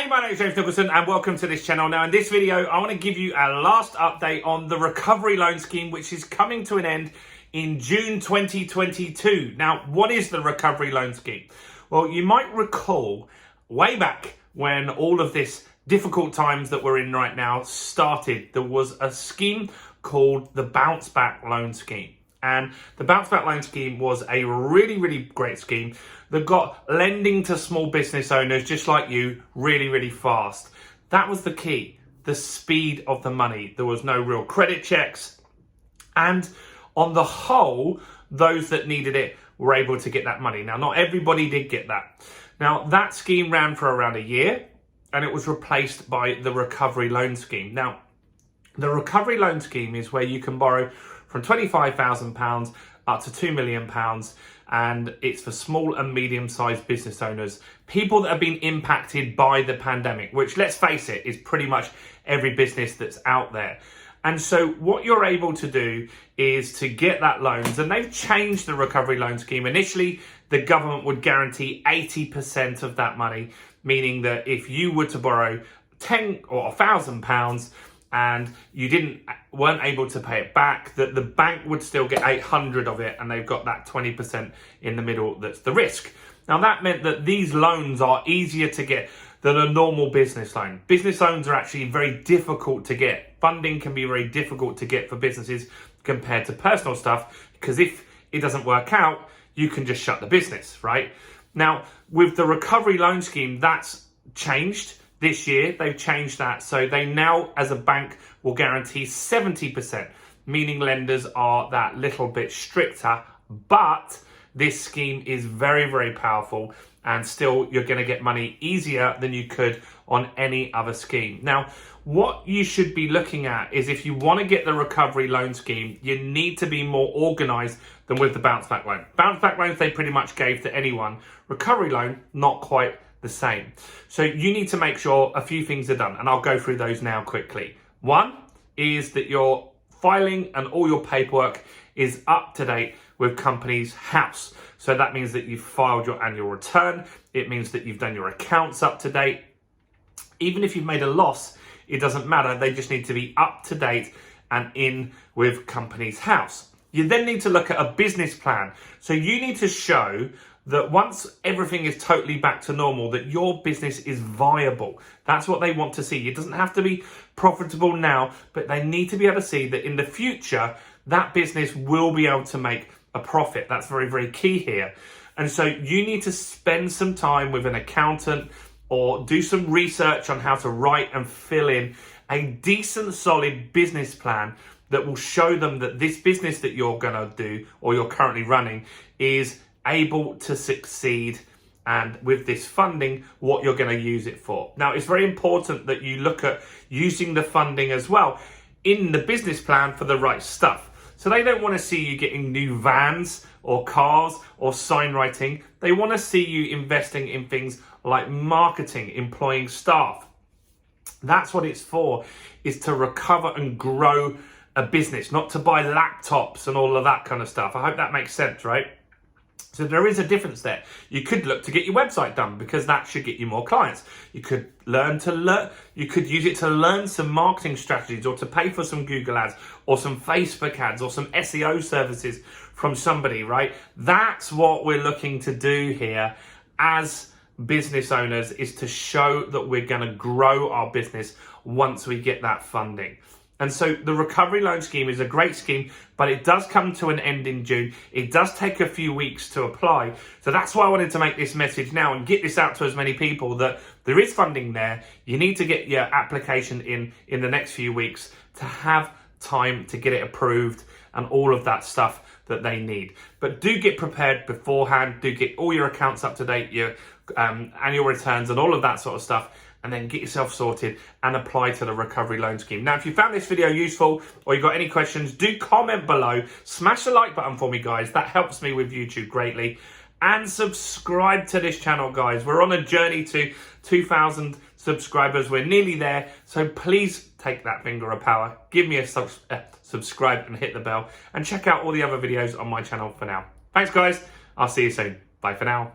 Hey, my name is James Nicholson and welcome to this channel. Now in this video, I want to give you a last update on the recovery loan scheme, which is coming to an end in June 2022. Now, what is the recovery loan scheme? Well, you might recall way back when all of this difficult times that we're in right now started, there was a scheme called the Bounce Back Loan Scheme. And the Bounce Back Loan Scheme was a really great scheme that got lending to small business owners just like you really fast. That was the key, the speed of the money. There was no real credit checks. And on the whole, those that needed it were able to get that money. Now, not everybody did get that. Now, that scheme ran for around a year and it was replaced by the Recovery Loan Scheme. Now, the Recovery Loan Scheme is where you can borrow from £25,000 up to £2 million, and it's for small and medium-sized business owners, people that have been impacted by the pandemic, which, let's face it, is pretty much every business that's out there. And so what you're able to do is to get that loans, and they've changed the Recovery Loan Scheme. Initially, the government would guarantee 80% of that money, meaning that if you were to borrow £10 or £1,000 and you weren't able to pay it back, that the bank would still get 800 of it, and they've got that 20% in the middle that's the risk. Now, that meant that these loans are easier to get than a normal business loan. Business loans are actually very difficult to get. Funding can be very difficult to get for businesses compared to personal stuff, because if it doesn't work out, you can just shut the business, right? Now, with the Recovery Loan Scheme, that's changed. This year, they've changed that. So they now, as a bank, will guarantee 70%, meaning lenders are that little bit stricter. But this scheme is very powerful, and still you're going to get money easier than you could on any other scheme. Now, what you should be looking at is, if you want to get the Recovery Loan Scheme, you need to be more organised than with the Bounce Back Loan. Bounce Back Loans, they pretty much gave to anyone. Recovery Loan, not quite the same. So you need to make sure a few things are done, and I'll go through those now quickly. One is that your filing and all your paperwork is up to date with Companies House. So that means that you've filed your annual return. It means that you've done your accounts up to date. Even if you've made a loss, it doesn't matter. They just need to be up to date and in with Companies House. You then need to look at a business plan. So you need to show that once everything is totally back to normal, that your business is viable. That's what they want to see. It doesn't have to be profitable now, but they need to be able to see that in the future, that business will be able to make a profit. That's very key here. And so you need to spend some time with an accountant or do some research on how to write and fill in a decent, solid business plan that will show them that this business that you're gonna do or you're currently running is able to succeed, and with this funding, what you're going to use it for. Now, it's very important that you look at using the funding as well in the business plan for the right stuff. So they don't want to see you getting new vans or cars or sign writing. They want to see you investing in things like marketing, employing staff. That's what it's for, is to recover and grow a business, not to buy laptops and all of that kind of stuff. I hope that makes sense, right? So there is a difference there. You could look to get your website done, because that should get you more clients. You could you could use it to learn some marketing strategies, or to pay for some Google ads or some Facebook ads or some SEO services from somebody, right? That's what we're looking to do here as business owners, is to show that we're going to grow our business once we get that funding. And so the Recovery Loan Scheme is a great scheme, but it does come to an end in June. It does take a few weeks to apply. So that's why I wanted to make this message now and get this out to as many people, that there is funding there. You need to get your application in the next few weeks to have time to get it approved and all of that stuff that they need. But do get prepared beforehand. Do get all your accounts up to date, your annual returns and all of that sort of stuff, and then get yourself sorted and apply to the Recovery Loan Scheme. Now, if you found this video useful or you've got any questions, do comment below. Smash the like button for me, guys. That helps me with YouTube greatly. And subscribe to this channel, guys. We're on a journey to 2,000 subscribers. We're nearly there. So please take that finger of power. Give me a subscribe and hit the bell. And check out all the other videos on my channel for now. Thanks, guys. I'll see you soon. Bye for now.